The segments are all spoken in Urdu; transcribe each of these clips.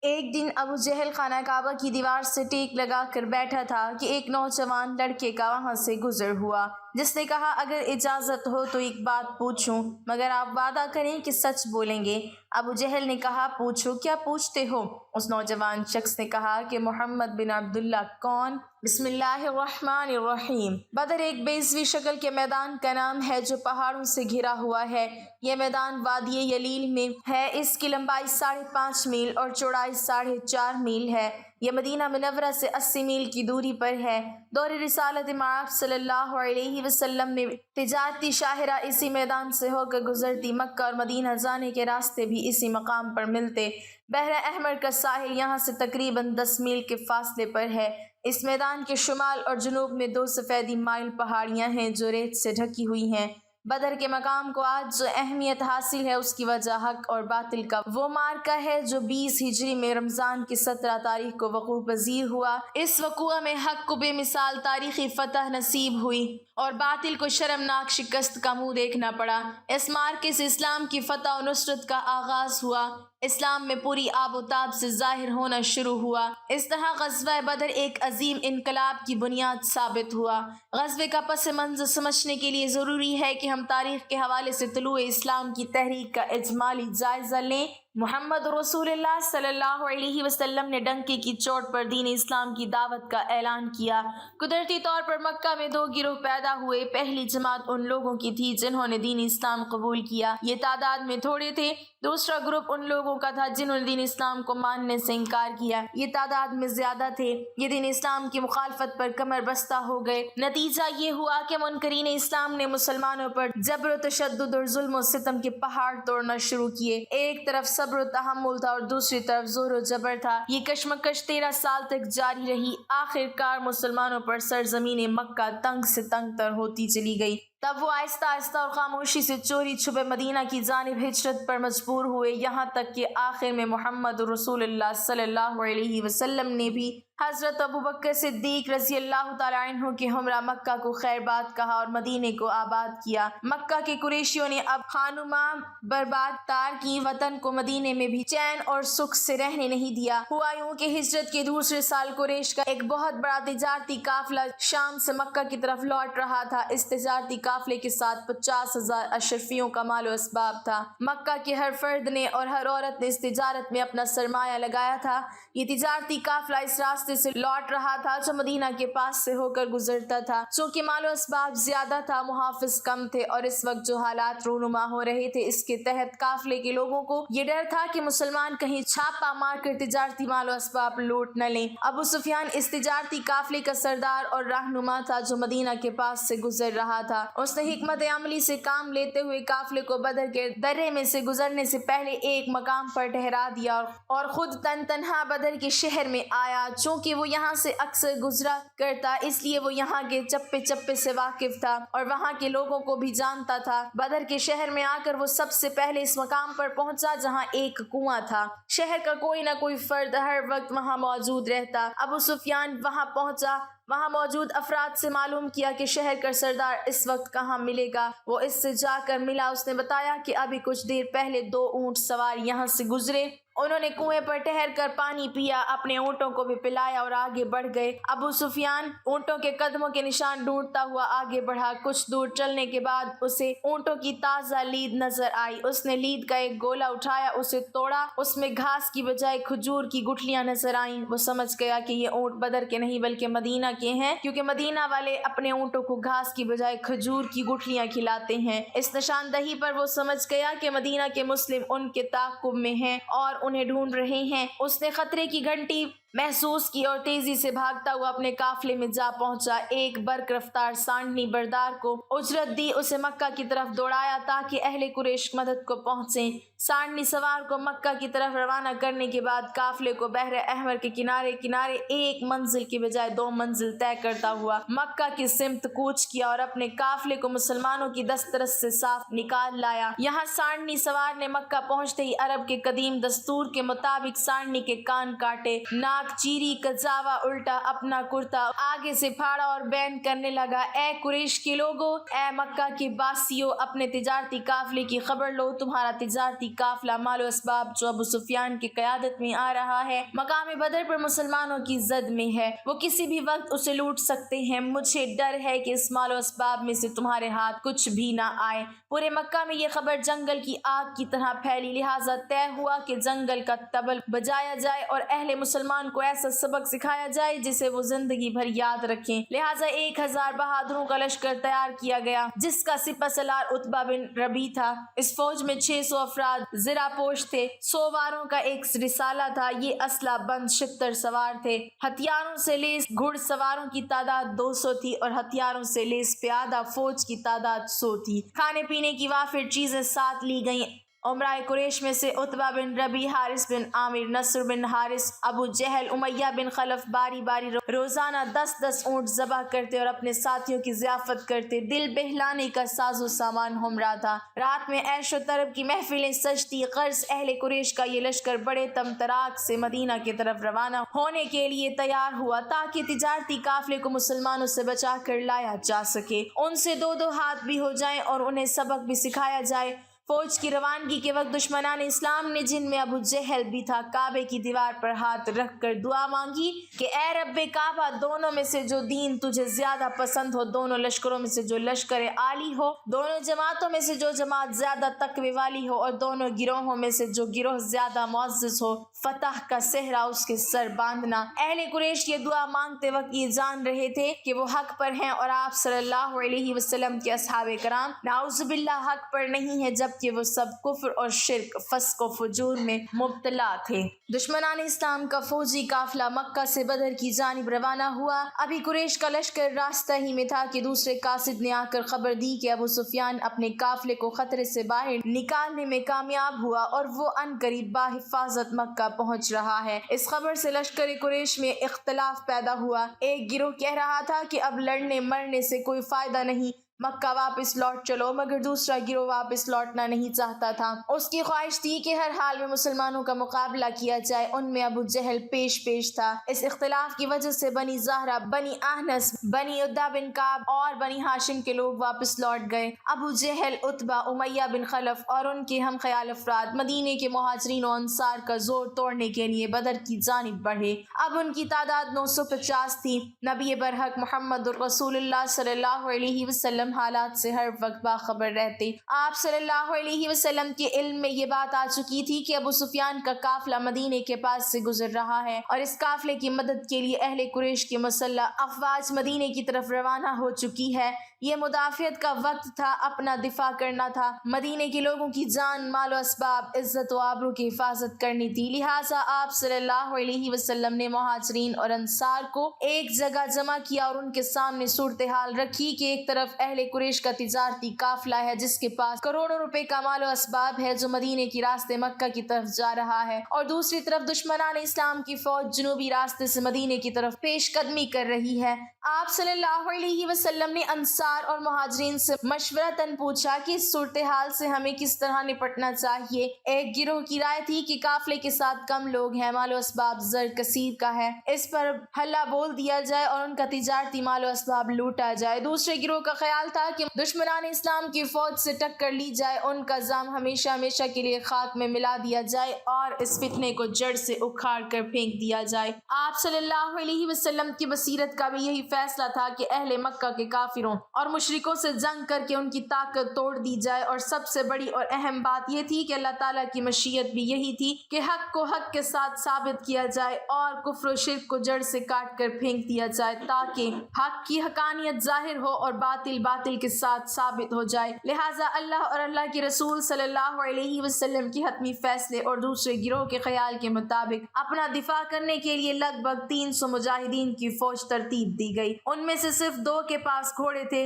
ایک دن ابو جہل خانہ کعبہ کی دیوار سے ٹیک لگا کر بیٹھا تھا کہ ایک نوجوان لڑکے کا وہاں سے گزر ہوا، جس نے کہا اگر اجازت ہو تو ایک بات پوچھوں، مگر آپ وعدہ کریں کہ سچ بولیں گے۔ ابو جہل نے کہا پوچھو، کیا پوچھتے ہو؟ اس نوجوان شخص نے کہا کہ محمد بن عبداللہ کون؟ بسم اللہ الرحمن الرحیم۔ بدر ایک بیضوی شکل کے میدان کا نام ہے جو پہاڑوں سے گھرا ہوا ہے۔ یہ میدان وادی یلیل میں ہے۔ اس کی لمبائی 5.5 میل اور چوڑائی 4.5 میل ہے۔ یہ مدینہ منورہ سے 80 میل کی دوری پر ہے۔ دور رسالت مآب صلی اللہ علیہ وسلم میں تجارتی شاہراہ اسی میدان سے ہو کر گزرتی۔ مکہ اور مدینہ جانے کے راستے بھی اسی مقام پر ملتے۔ بحر احمر کا ساحل یہاں سے تقریباً 10 میل کے فاصلے پر ہے۔ اس میدان کے شمال اور جنوب میں 2 سفیدی مائل پہاڑیاں ہیں جو ریت سے ڈھکی ہوئی ہیں۔ بدر کے مقام کو آج جو اہمیت حاصل ہے اس کی وجہ حق اور باطل کا وہ معرکہ ہے جو 20 ہجری میں رمضان کی 17 تاریخ کو وقوع پذیر ہوا۔ اس وقوع میں حق کو بے مثال تاریخی فتح نصیب ہوئی اور باطل کو شرمناک شکست کا منہ دیکھنا پڑا۔ اس معرکے سے اسلام کی فتح و نصرت کا آغاز ہوا۔ اسلام میں پوری آب و تاب سے ظاہر ہونا شروع ہوا۔ اس طرح غزوہ بدر ایک عظیم انقلاب کی بنیاد ثابت ہوا۔ غزوے کا پس منظر سمجھنے کے لیے ضروری ہے کہ ہم تاریخ کے حوالے سے طلوع اسلام کی تحریک کا اجمالی جائزہ لیں۔ محمد رسول اللہ صلی اللہ علیہ وسلم نے ڈنکے کی چوٹ پر دین اسلام کی دعوت کا اعلان کیا۔ قدرتی طور پر مکہ میں 2 گروہ پیدا ہوئے۔ پہلی جماعت ان لوگوں کی تھی جنہوں نے دین اسلام قبول کیا، یہ تعداد میں تھوڑے تھے۔ دوسرا گروپ ان لوگوں کا تھا جنہوں نے دین اسلام کو ماننے سے انکار کیا، یہ تعداد میں زیادہ تھے۔ یہ دین اسلام کی مخالفت پر کمر بستہ ہو گئے۔ نتیجہ یہ ہوا کہ منکرین اسلام نے مسلمانوں پر جبر و تشدد اور ظلم و ستم کے پہاڑ توڑنا شروع کیے۔ ایک طرف صبر و تحمل تھا اور دوسری طرف زور و جبر تھا۔ یہ کشمکش 13 سال تک جاری رہی۔ آخر کار مسلمانوں پر سرزمین مکہ تنگ سے تنگ تر ہوتی چلی گئی۔ تب وہ آہستہ آہستہ اور خاموشی سے چوری چھپے مدینہ کی جانب ہجرت پر مجبور ہوئے، یہاں تک کہ آخر میں محمد رسول اللہ صلی اللہ علیہ وسلم نے بھی حضرت ابوبکر صدیق رضی اللہ تعالیٰ عنہ کے ہمراہ مکہ کو خیر باد کہا اور مدینے کو آباد کیا۔ مکہ کے قریشیوں نے اب خانماں برباد تار کی، وطن کو مدینے میں بھی چین اور سکھ سے رہنے نہیں دیا۔ ہوا یوں کہ ہجرت کے دوسرے سال قریش کا ایک بہت بڑا تجارتی قافلہ شام سے مکہ کی طرف لوٹ رہا تھا۔ اس تجارتی قافلے کے ساتھ 50,000 اشرفیوں کا مال و اسباب تھا۔ مکہ کے ہر فرد نے اور ہر عورت نے اس تجارت میں اپنا سرمایہ لگایا تھا۔ یہ تجارتی قافلہ اس راستے سے لوٹ رہا تھا جو مدینہ کے پاس سے ہو کر گزرتا تھا۔ چونکہ مال و اسباب زیادہ تھا، محافظ کم تھے اور اس وقت جو حالات رونما ہو رہے تھے اس کے تحت قافلے کے لوگوں کو یہ ڈر تھا کہ مسلمان کہیں چھاپا مار کر تجارتی مال و اسباب لوٹ نہ لیں۔ ابو سفیان اس تجارتی قافلے کا سردار اور رہنما تھا جو مدینہ کے پاس سے گزر رہا تھا۔ اس نے حکمت عملی سے کام لیتے ہوئے قافلے کو بدر کے درے میں سے گزرنے سے پہلے ایک مقام پر ٹھہرا دیا اور خود تنہا بدر کے شہر میں آیا۔ چونکہ وہ یہاں سے اکثر گزرا کرتا اس لیے وہ یہاں کے چپے چپے سے واقف تھا اور وہاں کے لوگوں کو بھی جانتا تھا۔ بدر کے شہر میں آ کر وہ سب سے پہلے اس مقام پر پہنچا جہاں ایک کنواں تھا۔ شہر کا کوئی نہ کوئی فرد ہر وقت وہاں موجود رہتا۔ ابو سفیان وہاں پہنچا، وہاں موجود افراد سے معلوم کیا کہ شہر کا سردار اس وقت کہاں ملے گا۔ وہ اس سے جا کر ملا۔ اس نے بتایا کہ ابھی کچھ دیر پہلے 2 اونٹ سوار یہاں سے گزرے، انہوں نے کنویں پر ٹھہر کر پانی پیا، اپنے اونٹوں کو بھی پلایا اور آگے بڑھ گئے۔ ابو سفیان اونٹوں کے قدموں کے نشان ڈھونڈتا ہوا آگے بڑھا۔ کچھ دور چلنے کے بعد اسے اونٹوں کی تازہ لید نظر آئی۔ اس نے لید کا ایک گولا اٹھایا، اسے توڑا، اس میں گھاس کی بجائے کھجور کی گٹھلیاں نظر آئیں۔ وہ سمجھ گیا کہ یہ اونٹ بدر کے نہیں بلکہ مدینہ کے ہیں، کیونکہ مدینہ والے اپنے اونٹوں کو گھاس کی بجائے کھجور کی گٹھلیاں کھلاتے ہیں۔ اس نشاندہی پر وہ سمجھ گیا کہ مدینہ کے مسلم ان کے تعاقب میں ہیں اور انہیں ڈھونڈ رہے ہیں۔ اس نے خطرے کی گھنٹی محسوس کی اور تیزی سے بھاگتا ہوا اپنے قافلے میں جا پہنچا۔ ایک برق رفتار سانڈنی بردار کو اجرت دی، اسے مکہ کی طرف دوڑایا تاکہ اہل قریش مدد کو پہنچیں۔ سانڈنی سوار کو مکہ کی طرف روانہ کرنے کے بعد قافلے کو بحر احمر کے کنارے کنارے ایک منزل کی بجائے 2 منزل طے کرتا ہوا مکہ کی سمت کوچ کیا اور اپنے قافلے کو مسلمانوں کی دسترس سے صاف نکال لایا۔ یہاں سانڈنی سوار نے مکہ پہنچتے ہی عرب کے قدیم دستور کے مطابق سانڈنی کے کان کاٹے، ناک ناک چیری کچاوا الٹا اپنا کرتا آگے سے پھاڑا اور بین کرنے لگا، اے قریش کے لوگوں، اے مکہ کے باسیوں، اپنے تجارتی قافلے کی خبر لو۔ تمہارا تجارتی قافلہ مال و اسباب جو ابو سفیان کی قیادت میں آ رہا ہے مقام بدر پر مسلمانوں کی زد میں ہے، وہ کسی بھی وقت اسے لوٹ سکتے ہیں۔ مجھے ڈر ہے کہ اس مال و اسباب میں سے تمہارے ہاتھ کچھ بھی نہ آئے۔ پورے مکہ میں یہ خبر جنگل کی آگ کی طرح پھیلی، لہٰذا طے ہوا کہ جنگل کا طبل بجایا جائے اور اہل مسلمان کو ایسا سبق سکھایا جائے جسے وہ زندگی بھر یاد رکھیں۔ لہٰذا 1000 بہادروں کا لشکر تیار کیا گیا جس کا سپہ سالار عتبہ بن ربیع تھا۔ اس فوج میں 600 افراد زرہ پوش تھے، 100 واروں کا ایک رسالہ تھا، یہ اسلحہ بند شتر سوار تھے۔ ہتھیاروں سے لیس گھڑ سواروں کی تعداد 200 تھی اور ہتھیاروں سے لیس پیادہ فوج کی تعداد 100 تھی۔ کھانے پینے کی وافر چیزیں ساتھ لی گئیں۔ عمرائے قریش میں سے عتبہ بن ربیع، حارث بن عامر، نصر بن حارث، ابو جہل، امیہ بن خلف باری باری روزانہ 10 اونٹ ذبح کرتے اور اپنے ساتھیوں کی ضیافت کرتے۔ دل بہلانے کا ساز و سامان ہمراہ تھا۔ رات میں عیش و طرب کی محفلیں سجتی۔ غرض اہل قریش کا یہ لشکر بڑے طمطراق سے مدینہ کی طرف روانہ ہونے کے لیے تیار ہوا تاکہ تجارتی قافلے کو مسلمانوں سے بچا کر لایا جا سکے، ان سے 2 ہاتھ بھی ہو جائیں اور انہیں سبق بھی سکھایا جائے۔ فوج کی روانگی کے وقت دشمنان اسلام نے، جن میں ابو جہل بھی تھا، کعبے کی دیوار پر ہاتھ رکھ کر دعا مانگی کہ اے رب کعبہ، دونوں میں سے جو دین تجھے زیادہ پسند ہو، دونوں لشکروں میں سے جو لشکر عالی ہو، دونوں جماعتوں میں سے جو جماعت زیادہ تقوی والی ہو اور دونوں گروہوں میں سے جو گروہ زیادہ معزز ہو، فتح کا صحرا اس کے سر باندھنا۔ اہل قریش یہ دعا مانگتے وقت یہ جان رہے تھے کہ وہ حق پر ہیں اور آپ صلی اللہ علیہ وسلم کے اصحاب کرام نعوذ باللہ حق پر نہیں ہیں، جب کہ وہ سب کفر اور شرک، فسق و فجور میں مبتلا تھے۔ دشمنان اسلام کا فوجی قافلہ مکہ سے بدر کی جانب روانہ ہوا۔ ابھی قریش کا لشکر راستہ ہی میں تھا کہ دوسرے قاصد نے آ کر خبر دی کہ ابو سفیان اپنے قافلے کو خطرے سے باہر نکالنے میں کامیاب ہوا اور وہ عنقریب بحفاظت مکہ پہنچ رہا ہے۔ اس خبر سے لشکر قریش میں اختلاف پیدا ہوا۔ ایک گروہ کہہ رہا تھا کہ اب لڑنے مرنے سے کوئی فائدہ نہیں، مکہ واپس لوٹ چلو، مگر دوسرا گروہ واپس لوٹنا نہیں چاہتا تھا۔ اس کی خواہش تھی کہ ہر حال میں مسلمانوں کا مقابلہ کیا جائے۔ ان میں ابو جہل پیش تھا۔ اس اختلاف کی وجہ سے بنی زہرہ، بنی احنس، بنی عدہ بن کعب اور بنی ہاشم کے لوگ واپس لوٹ گئے۔ ابو جہل، عتبہ، امیہ بن خلف اور ان کے ہم خیال افراد مدینے کے مہاجرین و انصار کا زور توڑنے کے لیے بدر کی جانب بڑھے۔ اب ان کی تعداد 950 تھی۔ نبی برحق محمد رسول اللہ صلی اللہ علیہ وسلم حالات سے ہر وقت باخبر رہتے۔ آپ صلی اللہ علیہ وسلم کے علم میں یہ بات آ چکی تھی کہ ابو سفیان کا قافلہ مدینے کے پاس سے گزر رہا ہے اور اس قافلے کی مدد کے لیے اہل قریش کی مسلح افواج مدینے کی طرف روانہ ہو چکی ہے۔ یہ مدافعت کا وقت تھا، اپنا دفاع کرنا تھا، مدینے کے لوگوں کی جان، مال و اسباب، عزت و آبرو کی حفاظت کرنی تھی۔ لہٰذا آپ صلی اللہ علیہ وسلم نے مہاجرین اور انصار کو ایک جگہ جمع کیا اور ان کے سامنے صورتحال رکھی کہ ایک طرف اہل قریش کا تجارتی قافلہ ہے جس کے پاس کروڑوں روپے کا مال و اسباب ہے، جو مدینے کی راستے مکہ کی طرف جا رہا ہے، اور دوسری طرف دشمنان اسلام کی فوج جنوبی راستے سے مدینے کی طرف پیش قدمی کر رہی ہے۔ آپ صلی اللہ علیہ وسلم نے انصار اور مہاجرین سے مشورتاً پوچھا کہ اس صورتحال سے ہمیں کس طرح نپٹنا چاہیے۔ ایک گروہ کی رائے تھی کہ قافلے کے ساتھ کم لوگ ہیں، مال و اسباب زر کثیر کا ہے، اس پر ہلا بول دیا جائے اور ان کا تجارتی مال و اسباب لوٹا جائے۔ دوسرے گروہ کا خیال تھا کہ دشمنان اسلام کی فوج سے ٹکر لی جائے، ان کا زام ہمیشہ ہمیشہ کے لیے خاک میں ملا دیا جائے اور اس فتنے کو جڑ سے اکھاڑ کر پھینک دیا جائے۔ آپ صلی اللہ علیہ وسلم کی بصیرت کا بھی یہی فیصلہ تھا کہ اہل مکہ کے کافروں اور مشرکوں سے جنگ کر کے ان کی طاقت توڑ دی جائے، اور سب سے بڑی اور اہم بات یہ تھی کہ اللہ تعالیٰ کی مشیت بھی یہی تھی کہ حق کو حق کے ساتھ ثابت کیا جائے اور کفر و شرک کو جڑ سے کاٹ کر پھینک دیا جائے، تاکہ حق کی حقانیت ظاہر ہو اور باطل باطل کے ساتھ ثابت ہو جائے۔ لہٰذا اللہ اور اللہ کے رسول صلی اللہ علیہ وسلم کی حتمی فیصلے اور دوسرے گروہ کے خیال کے مطابق اپنا دفاع کرنے کے لیے لگ بھگ 300 مجاہدین کی فوج ترتیب دی گئی۔ ان میں سے صرف 2 کے پاس گھوڑے تھے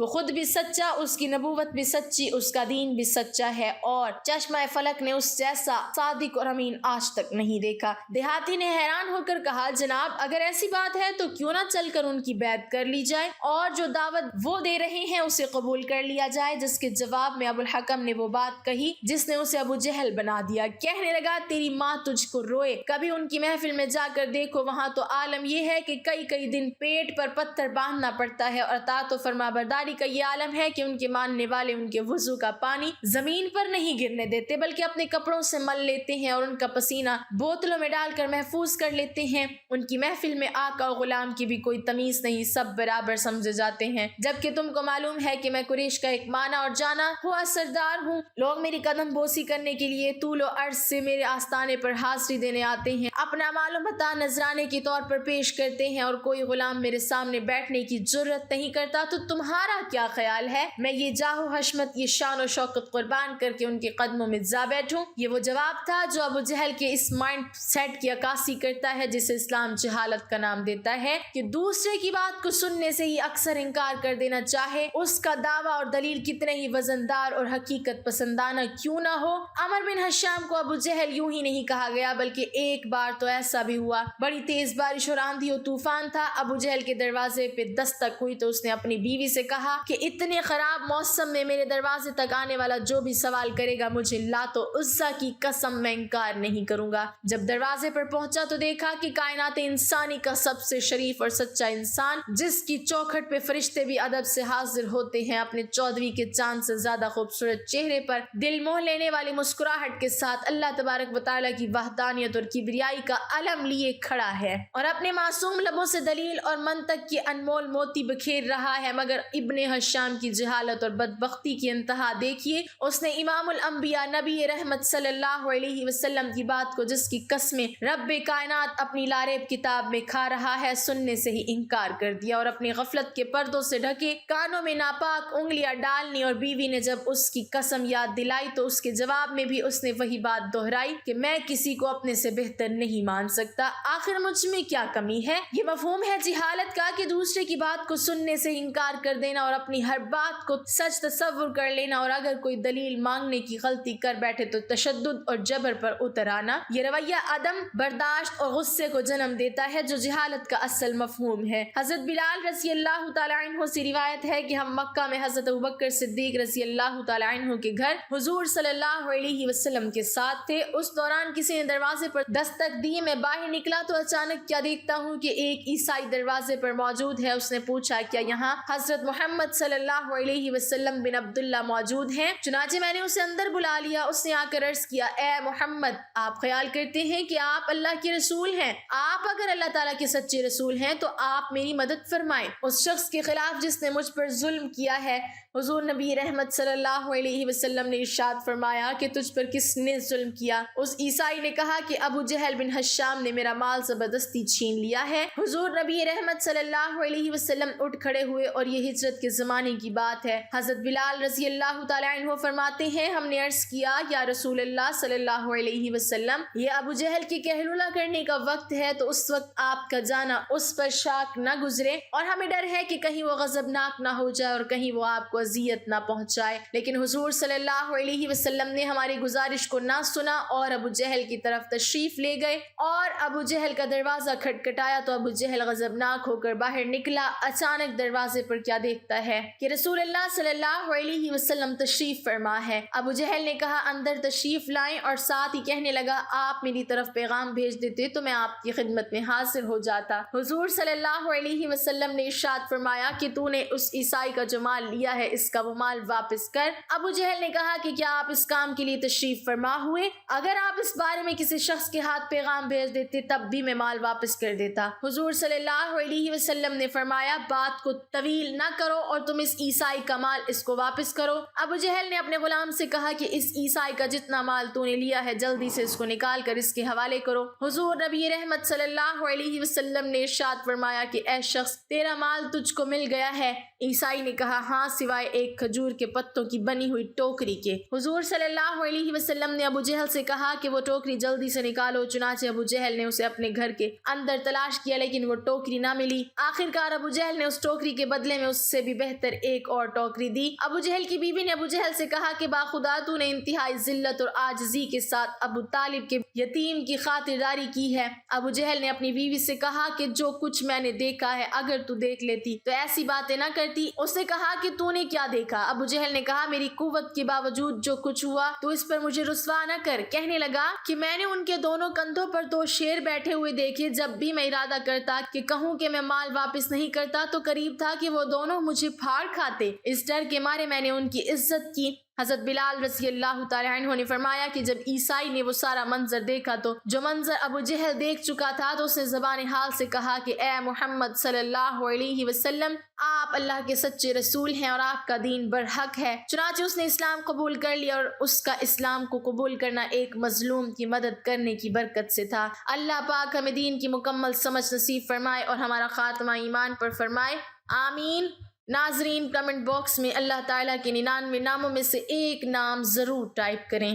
وہ خود بھی سچا، اس کی نبوت بھی سچی، اس کا دین بھی سچا ہے، اور چشمہ فلک نے اس جیسا صادق اور امین آج تک نہیں دیکھا۔ دیہاتی نے حیران ہو کر کہا، جناب اگر ایسی بات ہے تو کیوں نہ چل کر ان کی بیعت کر لی جائے اور جو دعوت وہ دے رہے ہیں اسے قبول کر لیا جائے۔ جس کے جواب میں ابو الحکم نے وہ بات کہی جس نے اسے ابو جہل بنا دیا۔ کہنے لگا، تیری ماں تجھ کو روئے، کبھی ان کی محفل میں جا کر دیکھو، وہاں تو عالم یہ ہے کہ کئی دن پیٹ پر پتھر باندھنا پڑتا ہے، اور اطاعت و فرما برداری کا یہ عالم ہے کہ ان کے ماننے والے ان کے وضو کا پانی زمین پر نہیں گرنے دیتے بلکہ اپنے کپڑوں سے مل لیتے ہیں اور ان کا پسینہ بوتلوں میں ڈال کر محفوظ کر لیتے ہیں۔ ان کی محفل میں آقا اور غلام کی بھی کوئی تمیز نہیں، سب برابر سمجھے جاتے ہیں، جبکہ تم کو معلوم ہے کہ میں قریش کا ایک مانا اور جانا ہوا سردار ہوں۔ لوگ میری قدم بوسی کرنے کے لیے طول و عرض سے میرے آستانے پر حاضری دینے آتے ہیں، اپنا مال و متاع نذرانے کے طور پر پیش کرتے ہیں، اور کوئی غلام میرے سامنے بیٹھنے کی جرت نہیں کرتا۔ تو تمہارا کیا خیال ہے میں یہ جاہ و حشمت، یہ شان و شوکت قربان کر کے ان کے قدموں میں جا بیٹھوں؟ یہ وہ جواب تھا جو ابو جہل کے اس مائنڈ سیٹ کی عکاسی کرتا ہے جسے اسلام جہالت کا نام دیتا ہے، کہ دوسرے کی بات کو سننے سے ہی اکثر انکار کر دینا چاہے، اس کا دعویٰ اور دلیل کتنے ہی وزندار اور حقیقت پسندانہ کیوں نہ ہو۔ عمر بن حشام کو ابو جہل یوں ہی نہیں کہا گیا، بلکہ ایک بار تو ایسا بھی ہوا، بڑی تیز بارش اور آندھی و طوفان تھا، ابو جہل کے دروازے پہ دستک ہوئی تو اس نے اپنی بیوی سے کہا کہ اتنے خراب موسم میں میرے دروازے تک آنے والا جو بھی سوال کرے گا، مجھے لات و عزا کی قسم میں انکار نہیں کروں گا۔ جب دروازے پر پہنچا تو دیکھا کہ کائنات انسانی کا سب سے شریف اور سچا انسان، جس کی چوکھٹ پہ فرشتے بھی ادب سے حاضر ہوتے ہیں، اپنے 14ویں کے چاند سے زیادہ خوبصورت چہرے پر دل موہ لینے والی مسکراہٹ کے ساتھ اللہ تبارک و تعالیٰ کی وحدانیت اور کبریائی کا علم لیے کھڑا ہے، اور اپنے معصوم لبوں سے دلیل اور منطق کی انمول موتی بکھیر رہا ہے۔ مگر ابن حشام کی جہالت اور بدبختی کی انتہا دیکھیے، اس نے امام الانبیاء نبی رحمت صلی اللہ علیہ وسلم کی بات کو، جس کی قسمیں رب کائنات اپنی لاریب کتاب میں کھا رہا ہے، سننے سے ہی انکار کر دیا، اور اپنی غفلت کے پردوں سے ڈھکے کانوں میں ناپاک انگلیاں ڈالنی، اور بیوی نے جب اس کی قسم یاد دلائی تو اس کے جواب میں بھی اس نے وہی بات دہرائی کہ میں کسی کو اپنے سے بہتر نہیں مان سکتا، آخر مجھ میں کیا کمی ہے۔ یہ مفہوم ہے جہالت کا کہ دوسرے کی بات کو سننے سے انکار کر دینا اور اپنی ہر بات کو سچ تصور کر لینا، اور اگر کوئی دلیل مانگنے کی غلطی کر بیٹھے تو تشدد اور جبر پر اتر آنا۔ یہ رویہ عدم برداشت اور غصے کو جنم دیتا ہے جو جہالت کا اصل مفہوم ہے۔ حضرت بلال رضی اللہ تعالیٰ عنہ سے روایت ہے کہ ہم مکہ میں حضرت ابوبکر صدیق رضی اللہ تعالیٰ عنہ کے گھر حضور صلی اللہ علیہ وسلم کے ساتھ تھے۔ اس دوران کسی نے دروازے پر دستک دی، میں باہر نکلا تو اچانک کیا دیکھتا ہوں کہ ایک عیسائی دروازے پر موجود ہے۔ اس نے پوچھا، کیا یہاں حضرت محمد صلی اللہ علیہ وسلم بن عبداللہ موجود ہیں؟ چنانچہ میں نے اسے اندر بلا لیا۔ اس نے آ کر عرض کیا، اے محمد، آپ خیال کرتے ہیں کہ آپ اللہ کے رسول ہیں؟ آپ اگر اللہ تعالیٰ کے سچے رسول ہیں تو آپ میری مدد فرمائیں اس شخص کے خلاف جس نے مجھ پر ظلم کیا ہے۔ حضور نبی رحمت صلی اللہ علیہ وسلم نے ارشاد فرمایا کہ تجھ پر کس نے ظلم کیا؟ اس عیسائی نے کہا کہ ابو جہل بن حشام نے میرا مال زبردستی چھین لیا ہے۔ حضور نبی رحمت صلی اللہ علیہ وسلم اٹھ کھڑے ہوئے، اور یہ ہجرت کے زمانے کی بات ہے۔ حضرت بلال رضی اللہ تعالیٰ عنہ فرماتے ہیں، ہم نے عرض کیا، یا رسول اللہ صلی اللہ علیہ وسلم، یہ ابو جہل کی کہلولہ کرنے کا وقت ہے، تو اس وقت آپ کا جانا اس پر شاک نہ گزرے، اور ہمیں ڈر ہے کہ کہیں وہ غضبناک نہ ہو جائے اور کہیں وہ آپ کو اذیت نہ پہنچائے۔ لیکن حضور صلی اللہ علیہ وسلم نے ہماری گزارش کو نہ سنا اور ابو جہل کی طرف تشریف لے گئے، اور ابو جہل کا دروازہ کھٹکھٹایا تو ابو جہل غضبناک ہو کر باہر نکلا۔ اچانک دروازے پر کیا دیکھتا ہے کہ رسول اللہ صلی اللہ علیہ وسلم تشریف فرما ہے۔ ابو جہل نے کہا، اندر تشریف لائیں، اور ساتھ ہی کہنے لگا، آپ میری طرف پیغام بھیج دیتے تو میں آپ کی خدمت میں حاضر ہو جاتا۔ حضور صلی اللہ علیہ وسلم نے ارشاد فرمایا کہ تو نے اس عیسائی کا جو مال لیا ہے، اس کا وہ مال واپس کر۔ ابو جہل نے کہا کہ کیا آپ اس کام کے لیے تشریف فرما ہوئے؟ اگر آپ اس بارے میں کسی شخص کے ہاتھ پیغام بھیج دیتے تب بھی میں مال واپس کر دیتا۔ حضور صلی اللہ علیہ وسلم نے فرمایا، بات کو طویل نہ کرو اور تم اس عیسائی کا مال اس کو واپس کرو۔ ابو جہل نے اپنے غلام سے کہا کہ اس عیسائی کا جتنا مال تو نے لیا ہے جلدی سے اس کو نکال کر اس کے حوالے کرو۔ حضور نبی رحمت صلی اللہ علیہ وسلم نے ارشاد فرمایا کہ اے شخص، تیرا مال تجھ کو مل گیا ہے؟ عیسائی نے کہا، ہاں، سوائے ایک کھجور کے پتوں کی بنی ہوئی ٹوکری کے۔ حضور صلی اللہ علیہ وسلم نے ابو جہل سے کہا کہ وہ ٹوکری جلدی سے نکالو۔ چنانچہ ابو جہل نے اسے اپنے گھر کے اندر تلاش کیا لیکن وہ ٹوکری نہ ملی۔ آخر کار ابو جہل نے اس ٹوکری کے بدلے میں اس سے بھی بہتر ایک اور ٹوکری دی۔ ابو جہل کی بیوی نے ابو جہل سے کہا کہ باخدا تو نے انتہائی ذلت اور عاجزی کے ساتھ ابو طالب کے یتیم کی خاطرداری کی ہے۔ ابو جہل نے اپنی بیوی سے کہا کہ جو کچھ میں نے دیکھا ہے اگر تو دیکھ لیتی تو ایسی باتیں نہ کرتی۔ اس نے کہا کہ تو نے کیا دیکھا؟ ابو جہل نے کہا میری قوت کے باوجود جو کچھ ہوا تو اس پر مجھے رسوا نہ کر۔ کہنے لگا کہ میں نے ان کے دونوں کندھوں پر 2 شیر بیٹھے ہوئے دیکھے، جب بھی میں ارادہ کرتا کہ کہوں کہ میں مال واپس نہیں کرتا تو قریب تھا کہ وہ دونوں مجھے پھاڑ کھاتے۔ اس ڈر کے مارے میں نے ان کی عزت کی۔ حضرت بلال رضی اللہ تعالی عنہ نے فرمایا کہ جب عیسائی نے وہ سارا منظر دیکھا تو جو منظر ابو جہل دیکھ چکا تھا تو اس نے زبان حال سے کہا کہ اے محمد صلی اللہ علیہ وسلم، آپ اللہ کے سچے رسول ہیں اور آپ کا دین برحق ہے۔ چنانچہ اس نے اسلام قبول کر لیا اور اس کا اسلام کو قبول کرنا ایک مظلوم کی مدد کرنے کی برکت سے تھا۔ اللہ پاک ہمیں دین کی مکمل سمجھ نصیب فرمائے اور ہمارا خاتمہ ایمان پر فرمائے، آمین۔ ناظرین، کمنٹ باکس میں اللہ تعالیٰ کے 99 ناموں میں سے ایک نام ضرور ٹائپ کریں۔